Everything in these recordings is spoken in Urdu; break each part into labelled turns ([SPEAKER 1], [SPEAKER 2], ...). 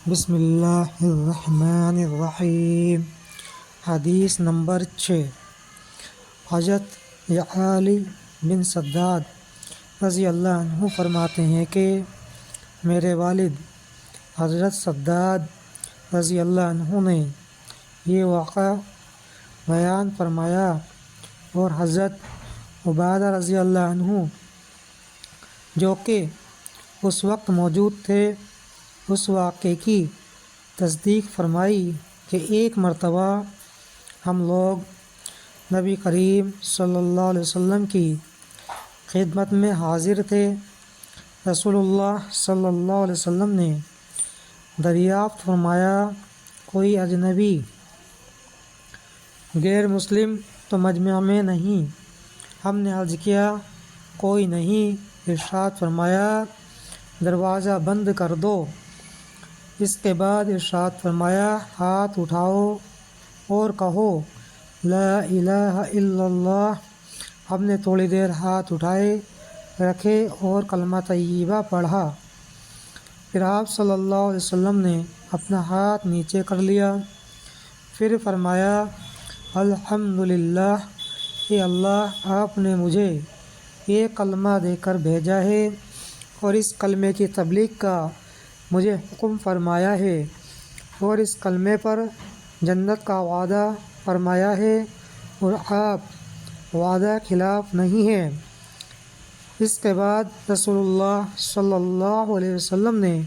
[SPEAKER 1] بسم اللہ الرحمن الرحیم۔ حدیث نمبر 6۔ حضرت علی بن شداد رضی اللہ عنہ فرماتے ہیں کہ میرے والد حضرت شداد رضی اللہ عنہ نے یہ واقعہ بیان فرمایا اور حضرت عبادہ رضی اللہ عنہ جو کہ اس وقت موجود تھے اس واقعے کی تصدیق فرمائی کہ ایک مرتبہ ہم لوگ نبی کریم صلی اللہ علیہ وسلم کی خدمت میں حاضر تھے۔ رسول اللہ صلی اللہ علیہ وسلم نے دریافت فرمایا، کوئی اجنبی غیر مسلم تو مجمع میں نہیں؟ ہم نے عرض کیا، کوئی نہیں۔ ارشاد فرمایا، دروازہ بند کر دو۔ اس کے بعد ارشاد فرمایا، ہاتھ اٹھاؤ اور کہو لا الہ الا اللہ۔ ہم نے تھوڑی دیر ہاتھ اٹھائے رکھے اور کلمہ طیبہ پڑھا۔ پھر آپ صلی اللہ علیہ وسلم نے اپنا ہاتھ نیچے کر لیا، پھر فرمایا، الحمدللہ، اے اللہ، آپ نے مجھے یہ کلمہ دے کر بھیجا ہے اور اس کلمے کی تبلیغ کا مجھے حکم فرمایا ہے اور اس کلمے پر جنت کا وعدہ فرمایا ہے اور آپ وعدہ خلاف نہیں ہیں۔ اس کے بعد رسول اللہ صلی اللہ علیہ وسلم نے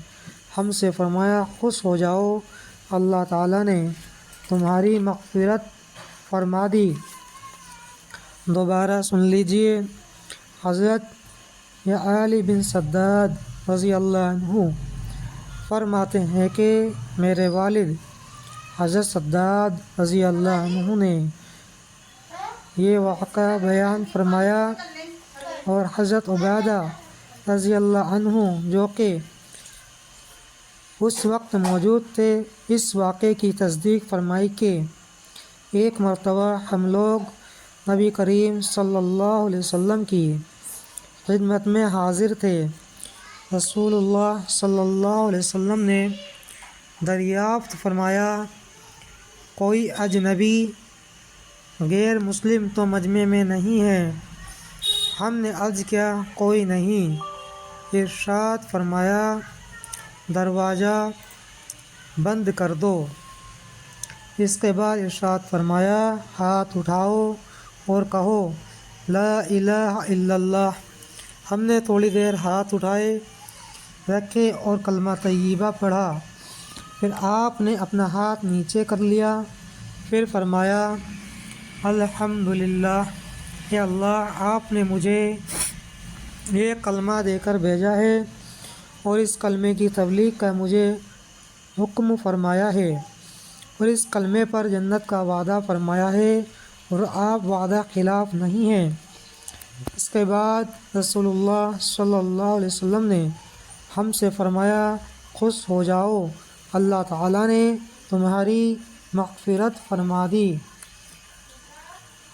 [SPEAKER 1] ہم سے فرمایا، خوش ہو جاؤ، اللہ تعالیٰ نے تمہاری مغفرت فرما دی۔ دوبارہ سن لیجئے۔ حضرت علی بن شداد رضی اللہ عنہ فرماتے ہیں کہ میرے والد حضرت شداد رضی اللہ عنہ نے یہ واقعہ بیان فرمایا اور حضرت عبادہ رضی اللہ عنہ جو کہ اس وقت موجود تھے اس واقعے کی تصدیق فرمائی کہ ایک مرتبہ ہم لوگ نبی کریم صلی اللہ علیہ وسلم کی خدمت میں حاضر تھے۔ رسول اللہ صلی اللہ علیہ وسلم نے دریافت فرمایا، کوئی اجنبی غیر مسلم تو مجمع میں نہیں ہے؟ ہم نے عرض کیا، کوئی نہیں۔ ارشاد فرمایا، دروازہ بند کر دو۔ اس کے بعد ارشاد فرمایا، ہاتھ اٹھاؤ اور کہو لا الہ الا اللہ۔ ہم نے تھوڑی دیر ہاتھ اٹھائے رکھے اور کلمہ طیبہ پڑھا۔ پھر آپ نے اپنا ہاتھ نیچے کر لیا، پھر فرمایا، الحمدللہ، اے اللہ، آپ نے مجھے یہ کلمہ دے کر بھیجا ہے اور اس کلمے کی تبلیغ کا مجھے حکم فرمایا ہے اور اس کلمے پر جنت کا وعدہ فرمایا ہے اور آپ وعدہ خلاف نہیں ہیں۔ اس کے بعد رسول اللہ صلی اللہ علیہ وسلم نے ہم سے فرمایا، خوش ہو جاؤ، اللہ تعالیٰ نے تمہاری مغفرت فرما دی۔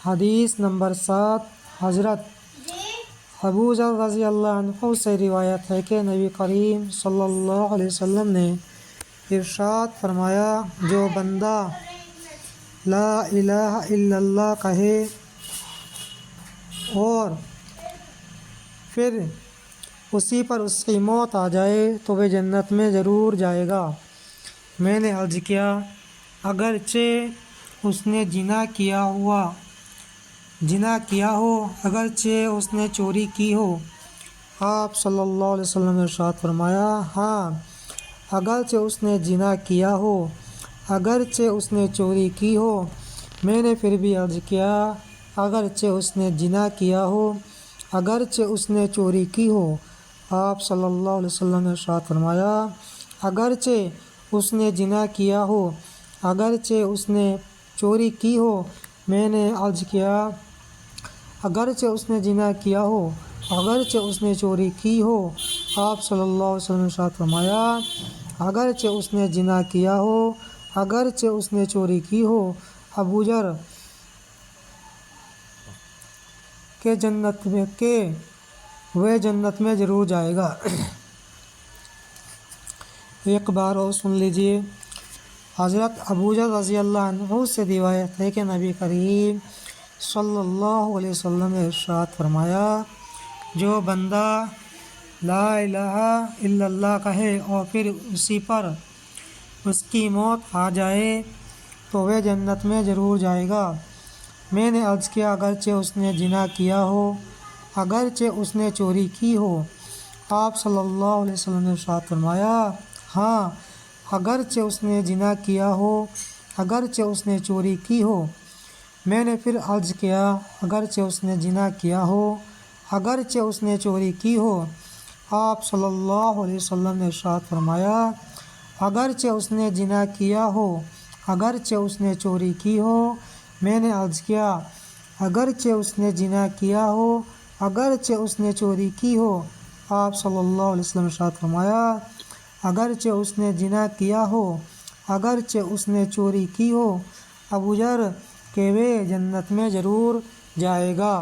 [SPEAKER 1] حدیث نمبر 7۔ حضرت ابو ذر رضی اللہ عنہ سے روایت ہے کہ نبی کریم صلی اللہ علیہ وسلم نے ارشاد فرمایا، جو بندہ لا الہ الا اللہ کہے اور پھر اسی پر اس کی موت آ جائے تو وہ جنت میں ضرور جائے گا۔ میں نے عرض کیا، اگرچہ اس نے زنا کیا ہو، اگرچہ اس نے چوری کی ہو؟ آپ صلی اللہ علیہ وسلم نے ارشاد فرمایا، ہاں، اگرچہ اس نے زنا کیا ہو، اگرچہ اس نے چوری کی ہو۔ میں نے پھر بھی عرض کیا، اگرچہ اس نے زنا کیا ہو، اگرچہ اس نے چوری کی ہو؟ آپ صلی اللہ علیہ وسلم نے ارشاد فرمایا، اگرچہ اس نے زنا کیا ہو، اگرچہ اس نے چوری کی ہو۔ میں نے عرض کیا، اگرچہ اس نے زنا کیا ہو، اگرچہ اس نے چوری کی ہو؟ آپ صلی اللہ علیہ وسلم نے ارشاد فرمایا، اگرچہ اس نے زنا کیا ہو، اگرچہ اس نے چوری کی ہو۔ ابو ذر وہ جنت میں ضرور جائے گا۔ ایک بار اور سن لیجئے۔ حضرت ابوذر رضی اللہ عنہ سے روایت ہے کہ نبی کریم صلی اللہ علیہ وسلم نے ارشاد فرمایا، جو بندہ لا الہ الا اللہ کہے اور پھر اسی پر اس کی موت آ جائے تو وہ جنت میں ضرور جائے گا۔ میں نے عرض کیا اگرچہ اس نے زنا کیا ہو، اگرچہ اس نے چوری کی ہو؟ آپ صلی اللہ علیہ وسلم نے ارشاد فرمایا، ہاں اگرچہ اس نے زنا کیا ہو، اگرچہ اس نے چوری کی ہو۔ میں نے پھر عرض کیا اگرچہ اس نے زنا کیا ہو، اگرچہ اس نے چوری کی ہو؟ آپ صلی اللہ علیہ وسلم نے ارشاد فرمایا، اگرچہ اس نے زنا کیا ہو، اگرچہ اس نے چوری کی ہو۔ میں نے عرض کیا اگرچہ اس نے زنا کیا ہو، اگرچہ اس نے چوری کی ہو؟ آپ صلی اللہ علیہ وسلم نے ارشاد فرمایا، اگرچہ اس نے زنا کیا ہو، اگرچہ اس نے چوری کی ہو۔ ابوذر کہ وہ جنت میں ضرور جائے گا۔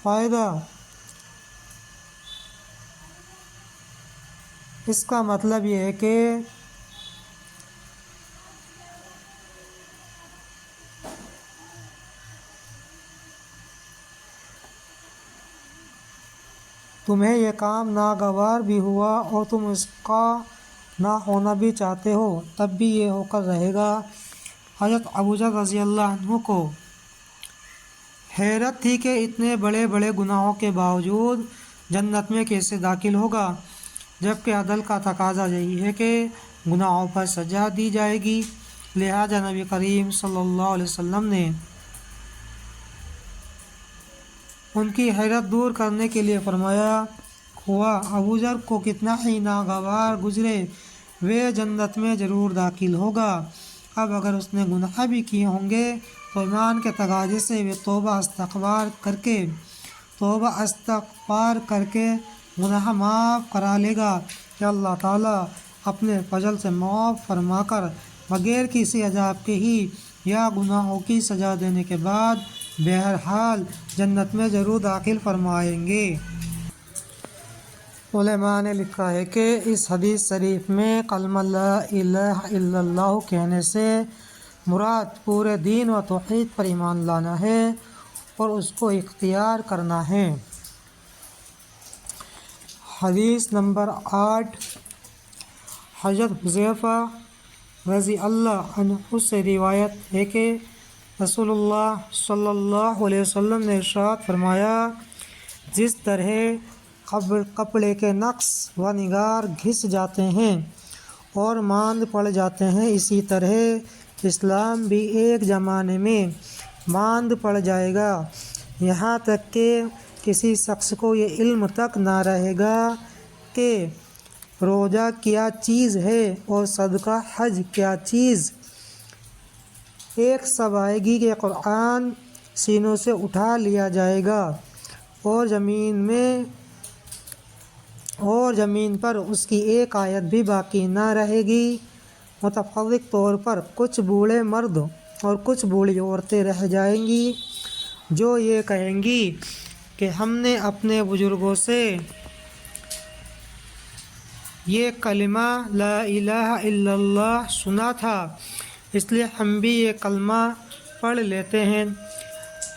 [SPEAKER 1] فائدہ، اس کا مطلب یہ ہے کہ تمہیں یہ کام ناگوار بھی ہوا اور تم اس کا نہ ہونا بھی چاہتے ہو، تب بھی یہ ہو کر رہے گا۔ حضرت ابوذر رضی اللہ عنہ کو حیرت تھی کہ اتنے بڑے بڑے گناہوں کے باوجود جنت میں کیسے داخل ہوگا، جبکہ عدل کا تقاضا یہی ہے کہ گناہوں پر سزا دی جائے گی۔ لہذا نبی کریم صلی اللہ علیہ وسلم نے ان کی حیرت دور کرنے کے لیے فرمایا، ہوا ابوذر کو کتنا ہی ناگوار گزرے، وہ جنت میں ضرور داخل ہوگا۔ اب اگر اس نے گناہ بھی کیے ہوں گے تو ایمان کے تقاضے سے وہ توبہ استغفار کر کے گناہ معاف کرا لے گا کہ اللہ تعالیٰ اپنے فضل سے معاف فرما کر بغیر کسی عذاب کے ہی یا گناہوں کی سزا دینے کے بعد بہرحال جنت میں ضرور داخل فرمائیں گے۔ علماء نے لکھا ہے کہ اس حدیث شریف میں کلمہ لا الہ الا اللہ کہنے سے مراد پورے دین و توحید پر ایمان لانا ہے اور اس کو اختیار کرنا ہے۔ حدیث نمبر 8، حضرت حذیفہ رضی اللہ عنہ سے روایت ہے کہ رسول اللہ صلی اللہ علیہ وسلم نے ارشاد فرمایا، جس طرح کپڑے کے نقص و نگار گھس جاتے ہیں اور ماند پڑ جاتے ہیں، اسی طرح اسلام بھی ایک زمانے میں ماند پڑ جائے گا، یہاں تک کہ کسی شخص کو یہ علم تک نہ رہے گا کہ روزہ کیا چیز ہے اور صدقہ حج کیا چیز۔ ایک شب آئے گی کہ قرآن سینوں سے اٹھا لیا جائے گا اور زمین پر اس کی ایک آیت بھی باقی نہ رہے گی۔ متفرق طور پر کچھ بوڑھے مرد اور کچھ بوڑھی عورتیں رہ جائیں گی جو یہ کہیں گی کہ ہم نے اپنے بزرگوں سے یہ کلمہ لا الہ الا اللہ سنا تھا، اس لیے ہم بھی یہ کلمہ پڑھ لیتے ہیں۔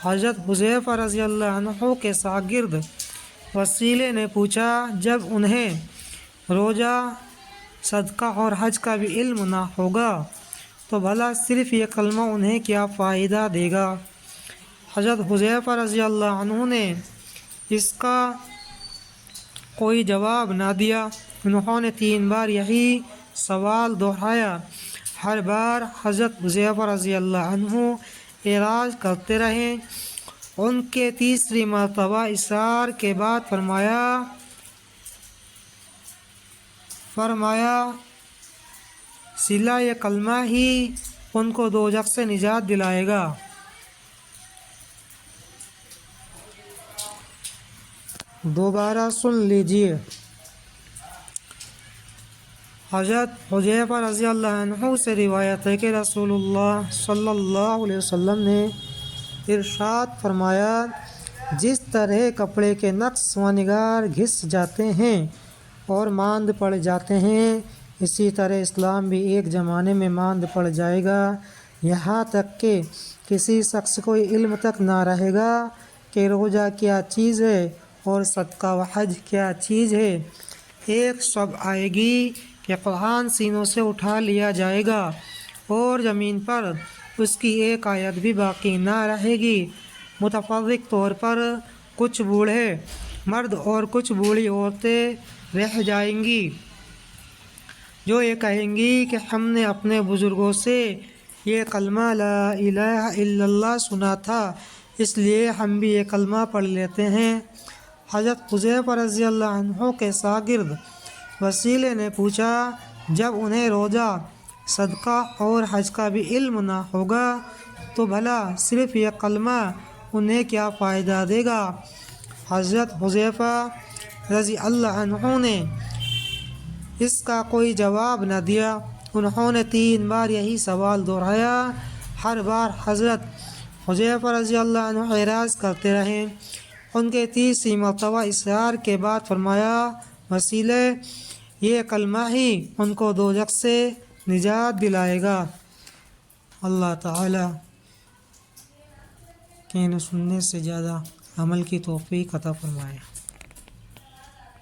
[SPEAKER 1] حضرت حذیفہ رضی اللہ عنہ کے شاگرد وسیلے نے پوچھا، جب انہیں روزہ، صدقہ اور حج کا بھی علم نہ ہوگا تو بھلا صرف یہ کلمہ انہیں کیا فائدہ دے گا؟ حضرت حذیفہ رضی اللہ عنہ نے اس کا کوئی جواب نہ دیا۔ انہوں نے 3 بار یہی سوال دہرایا، ہر بار حضرت حذیفہ رضی اللہ عنہ اعراض کرتے رہے۔ ان کے تیسری مرتبہ اصرار کے بعد فرمایا صلہ یہ کلمہ ہی ان کو دوزخ سے نجات دلائے گا۔ دوبارہ سن لیجئے۔ حضرت حذیفہ رضی اللہ عنہ سے روایت ہے کہ رسول اللہ صلی اللہ علیہ وسلم نے ارشاد فرمایا، جس طرح کپڑے کے نقص و نگار گھس جاتے ہیں اور ماند پڑ جاتے ہیں، اسی طرح اسلام بھی ایک زمانے میں ماند پڑ جائے گا، یہاں تک کہ کسی شخص کو علم تک نہ رہے گا کہ روزہ کیا چیز ہے اور صدقہ و حج کیا چیز ہے۔ ایک شب آئے گی کہ قرآن سینوں سے اٹھا لیا جائے گا اور زمین پر اس کی ایک آیت بھی باقی نہ رہے گی۔ متفرق طور پر کچھ بوڑھے مرد اور کچھ بوڑھی عورتیں رہ جائیں گی جو یہ کہیں گی کہ ہم نے اپنے بزرگوں سے یہ کلمہ لا الہ الا اللہ سنا تھا، اس لیے ہم بھی یہ کلمہ پڑھ لیتے ہیں۔ حضرت حذیفہ رضی اللہ عنہ کے شاگرد وسیلے نے پوچھا، جب انہیں روزہ، صدقہ اور حج کا بھی علم نہ ہوگا تو بھلا صرف یہ کلمہ انہیں کیا فائدہ دے گا؟ حضرت حذیفہ رضی اللہ عنہ نے اس کا کوئی جواب نہ دیا۔ انہوں نے 3 بار یہی سوال دہرایا، ہر بار حضرت حذیفہ رضی اللہ عنہ اعراض کرتے رہے۔ ان کے 30 مرتبہ اصرار کے بعد فرمایا، وسیلے، یہ کلمہ ہی ان کو دوزخ سے نجات دلائے گا۔ اللہ تعالیٰ کہنے سننے سے زیادہ عمل کی توفیق عطا فرمائے۔